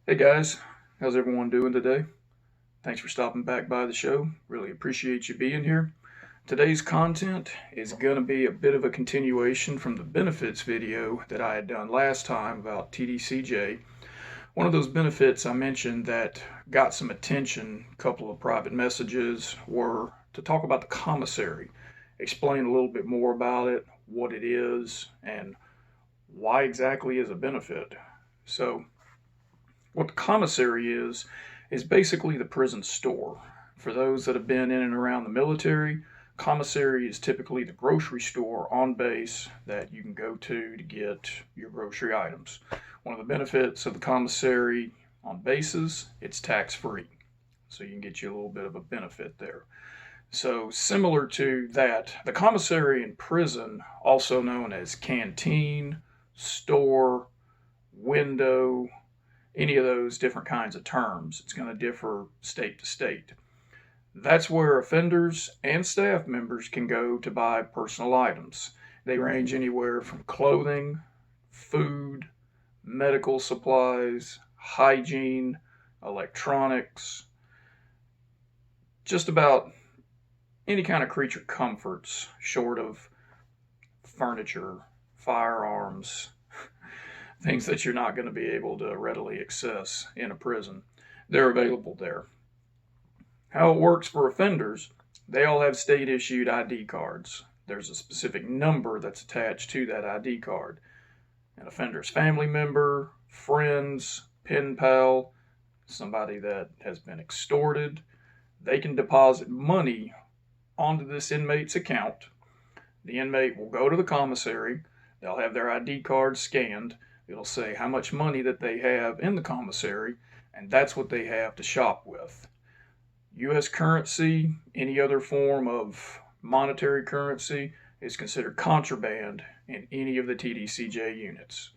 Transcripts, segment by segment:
Hey guys, how's everyone doing today? Thanks for stopping back by the show. Really appreciate you being here. Today's content is going to be a bit of a continuation from the benefits video that I had done last time about TDCJ. One of those benefits I mentioned that got some attention, a couple of private messages, were to talk about the commissary, explain a little bit more about it, what it is, and why exactly is a benefit. So, what the commissary is basically the prison store. For those that have been in and around the military, commissary is typically the grocery store on base that you can go to get your grocery items. One of the benefits of the commissary on bases, it's tax free. So you can get you a little bit of a benefit there. So, similar to that, the commissary in prison, also known as canteen, store, window, any of those different kinds of terms. It's going to differ state to state. That's where offenders and staff members can go to buy personal items. They range anywhere from clothing, food, medical supplies, hygiene, electronics, just about any kind of creature comforts short of furniture, firearms, things that you're not going to be able to readily access in a prison. They're available there. How it works for offenders, they all have state issued ID cards. There's a specific number that's attached to that ID card. An offender's family member, friends, pen pal, somebody that has been extorted, they can deposit money onto this inmate's account. The inmate will go to the commissary, they'll have their ID card scanned, it'll say how much money that they have in the commissary, and that's what they have to shop with. U.S. currency, any other form of monetary currency, is considered contraband in any of the TDCJ units.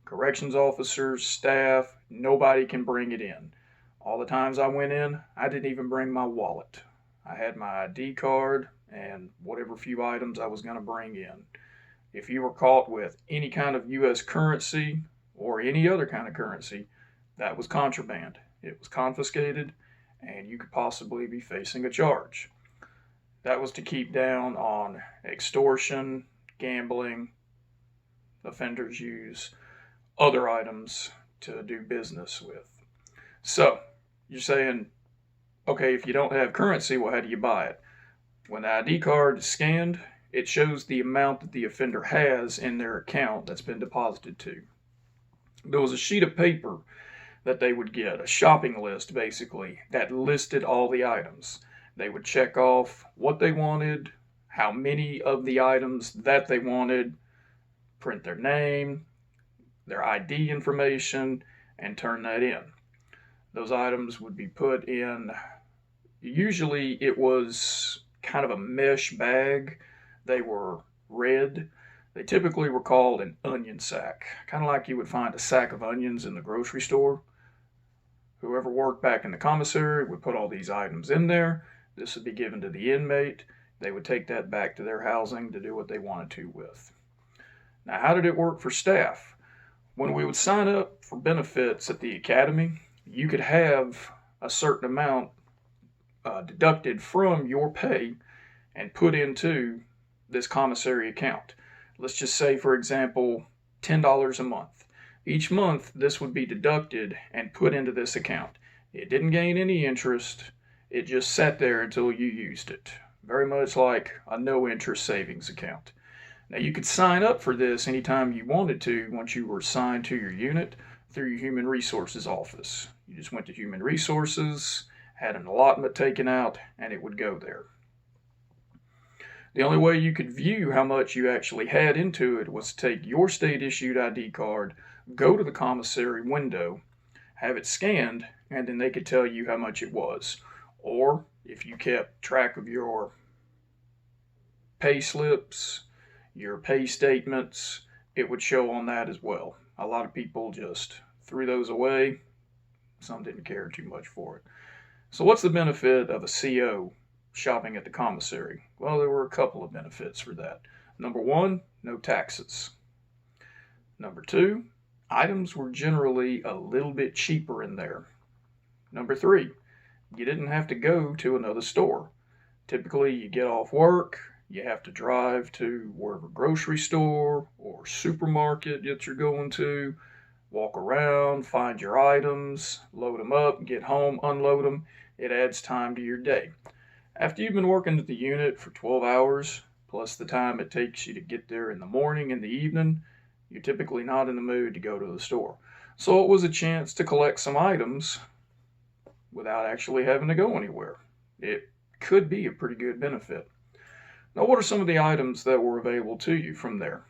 Corrections officers, staff, nobody can bring it in. All the times I went in, I didn't even bring my wallet. I had my ID card and whatever few items I was going to bring in. If you were caught with any kind of U.S. currency or any other kind of currency, that was contraband. It was confiscated and you could possibly be facing a charge. That was to keep down on extortion, gambling. Offenders use other items to do business with. So, you're saying, okay, if you don't have currency, well, how do you buy it? When the ID card is scanned, it shows the amount that the offender has in their account that's been deposited to. There was a sheet of paper that they would get, a shopping list basically, that listed all the items. They would check off what they wanted, how many of the items that they wanted, print their name, their ID information, and turn that in. Those items would be put in, usually it was kind of a mesh bag. They were red. They typically were called an onion sack, kind of like you would find a sack of onions in the grocery store. Whoever worked back in the commissary would put all these items in there. This would be given to the inmate. They would take that back to their housing to do what they wanted to with. Now, how did it work for staff? When we would sign up for benefits at the academy, you could have a certain amount deducted from your pay and put into this commissary account. Let's just say, for example, $10 a month. Each month, this would be deducted and put into this account. It didn't gain any interest, it just sat there until you used it. Very much like a no interest savings account. Now, you could sign up for this anytime you wanted to once you were assigned to your unit through your Human Resources office. You just went to Human Resources, had an allotment taken out, and it would go there. The only way you could view how much you actually had into it was to take your state issued ID card, go to the commissary window, have it scanned, and then they could tell you how much it was. Or if you kept track of your pay slips, your pay statements, it would show on that as well. A lot of people just threw those away. Some didn't care too much for it. So, what's the benefit of a CO shopping at the commissary? Well, there were a couple of benefits for that. Number one, no taxes. Number two, items were generally a little bit cheaper in there. Number three, you didn't have to go to another store. Typically, you get off work, you have to drive to wherever grocery store or supermarket that you're going to, walk around, find your items, load them up, get home, unload them. It adds time to your day. After you've been working at the unit for 12 hours, plus the time it takes you to get there in the morning and the evening, you're typically not in the mood to go to the store. So it was a chance to collect some items without actually having to go anywhere. It could be a pretty good benefit. Now, what are some of the items that were available to you from there?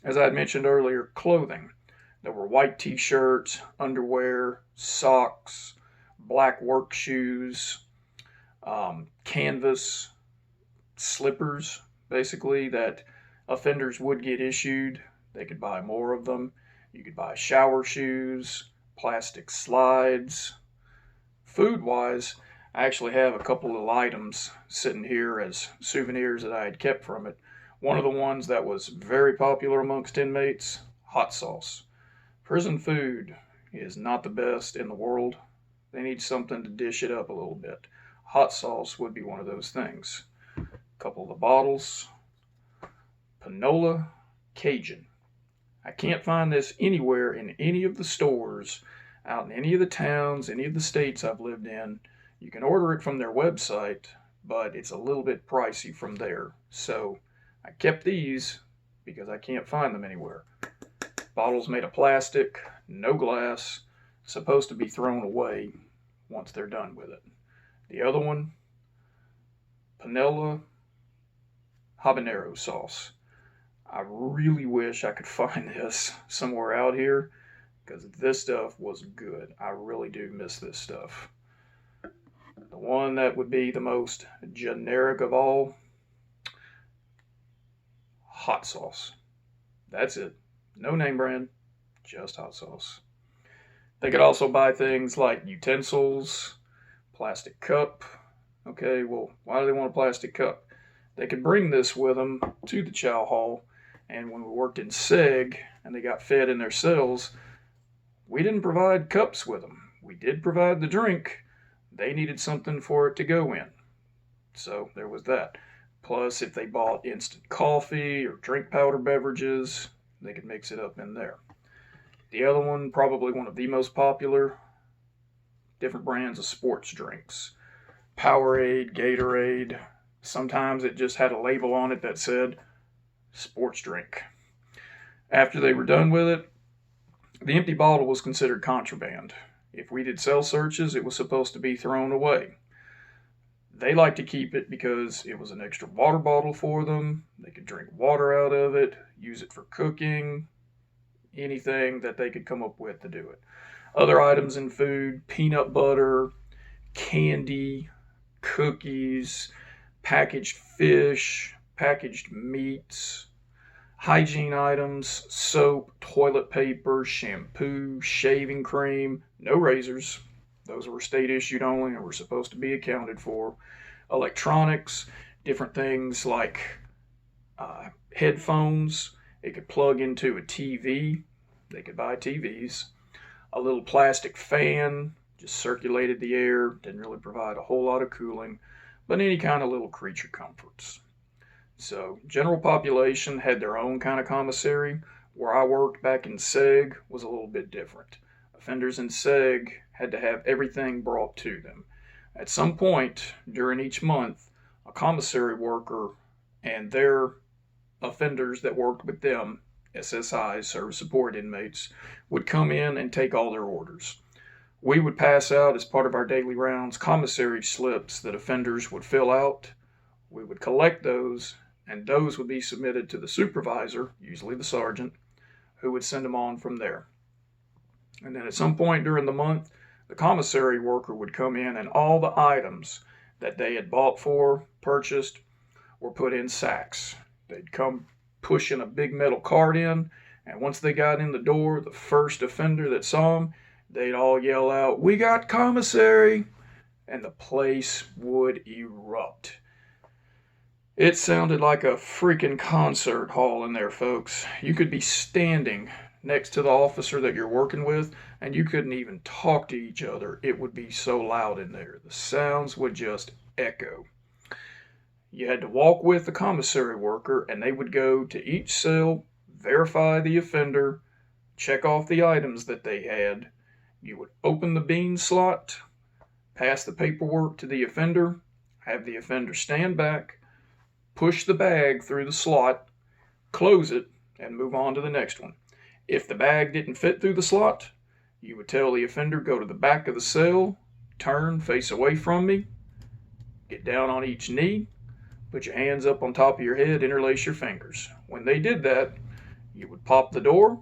As I had mentioned earlier, clothing. There were white t-shirts, underwear, socks, black work shoes, canvas, slippers, basically, that offenders would get issued. They could buy more of them. You could buy shower shoes, plastic slides. Food-wise, I actually have a couple little items sitting here as souvenirs that I had kept from it. One of the ones that was very popular amongst inmates, hot sauce. Prison food is not the best in the world. They need something to dish it up a little bit. Hot sauce would be one of those things. A couple of the bottles. Panola Cajun. I can't find this anywhere in any of the stores, out in any of the towns, any of the states I've lived in. You can order it from their website, but it's a little bit pricey from there. So I kept these because I can't find them anywhere. Bottles made of plastic, no glass, supposed to be thrown away once they're done with it. The other one, Panela habanero sauce. I really wish I could find this somewhere out here because this stuff was good. I really do miss this stuff. The one that would be the most generic of all, hot sauce. That's it. No name brand, just hot sauce. They could also buy things like utensils, plastic cup. Okay, well, why do they want a plastic cup? They could bring this with them to the chow hall, and when we worked in seg and they got fed in their cells, we didn't provide cups with them. We did provide the drink. They needed something for it to go in. So there was that. Plus, if they bought instant coffee or drink powder beverages, they could mix it up in there. The other one, probably one of the most popular, different brands of sports drinks. Powerade, Gatorade. Sometimes it just had a label on it that said sports drink. After they were done with it, the empty bottle was considered contraband. If we did cell searches, it was supposed to be thrown away. They liked to keep it because it was an extra water bottle for them. They could drink water out of it, use it for cooking, anything that they could come up with to do it. Other items in food, peanut butter, candy, cookies, packaged fish, packaged meats, hygiene items, soap, toilet paper, shampoo, shaving cream, no razors. Those were state issued only and were supposed to be accounted for. Electronics, different things like headphones. It could plug into a TV. They could buy TVs. A little plastic fan, just circulated the air, didn't really provide a whole lot of cooling, but any kind of little creature comforts. So, general population had their own kind of commissary. Where I worked back in seg was a little bit different. Offenders in seg had to have everything brought to them. At some point during each month, a commissary worker and their offenders that worked with them, SSIs, service support inmates, would come in and take all their orders. We would pass out, as part of our daily rounds, commissary slips that offenders would fill out. We would collect those, and those would be submitted to the supervisor, usually the sergeant, who would send them on from there. And then at some point during the month, the commissary worker would come in and all the items that they had bought for, purchased, were put in sacks. They'd come pushing a big metal cart in, and once they got in the door, the first offender that saw them, they'd all yell out, "We got commissary!" And the place would erupt. It sounded like a freaking concert hall in there, folks. You could be standing next to the officer that you're working with, and you couldn't even talk to each other. It would be so loud in there. The sounds would just echo. You had to walk with the commissary worker, and they would go to each cell, verify the offender, check off the items that they had. You would open the bean slot, pass the paperwork to the offender, have the offender stand back, push the bag through the slot, close it, and move on to the next one. If the bag didn't fit through the slot, you would tell the offender, go to the back of the cell, turn, face away from me, get down on each knee, put your hands up on top of your head, interlace your fingers. When they did that, you would pop the door,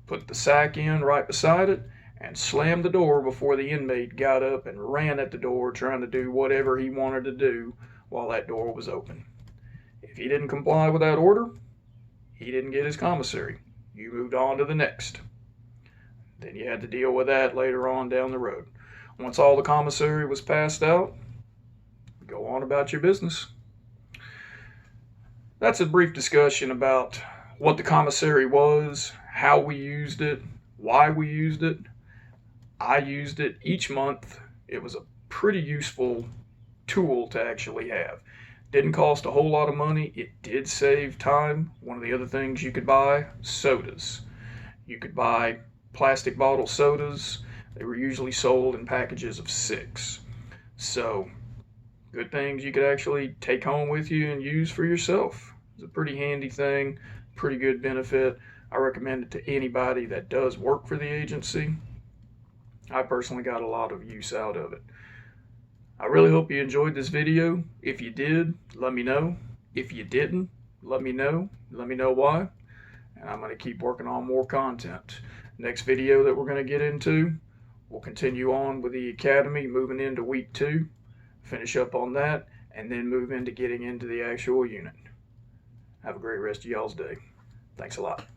put the sack in right beside it, and slam the door before the inmate got up and ran at the door trying to do whatever he wanted to do while that door was open. If he didn't comply with that order, he didn't get his commissary. You moved on to the next. Then you had to deal with that later on down the road. Once all the commissary was passed out, go on about your business. That's a brief discussion about what the commissary was, how we used it, why we used it. I used it each month. It was a pretty useful tool to actually have. Didn't cost a whole lot of money. It did save time. One of the other things you could buy, sodas. You could buy plastic bottle sodas. They were usually sold in packages of 6. So, good things you could actually take home with you and use for yourself. It's a pretty handy thing, pretty good benefit. I recommend it to anybody that does work for the agency. I personally got a lot of use out of it. I really hope you enjoyed this video. If you did, let me know. If you didn't, let me know. Let me know why. And I'm going to keep working on more content. Next video that we're going to get into, we'll continue on with the academy, moving into week 2, finish up on that, and then move into getting into the actual unit. Have a great rest of y'all's day. Thanks a lot.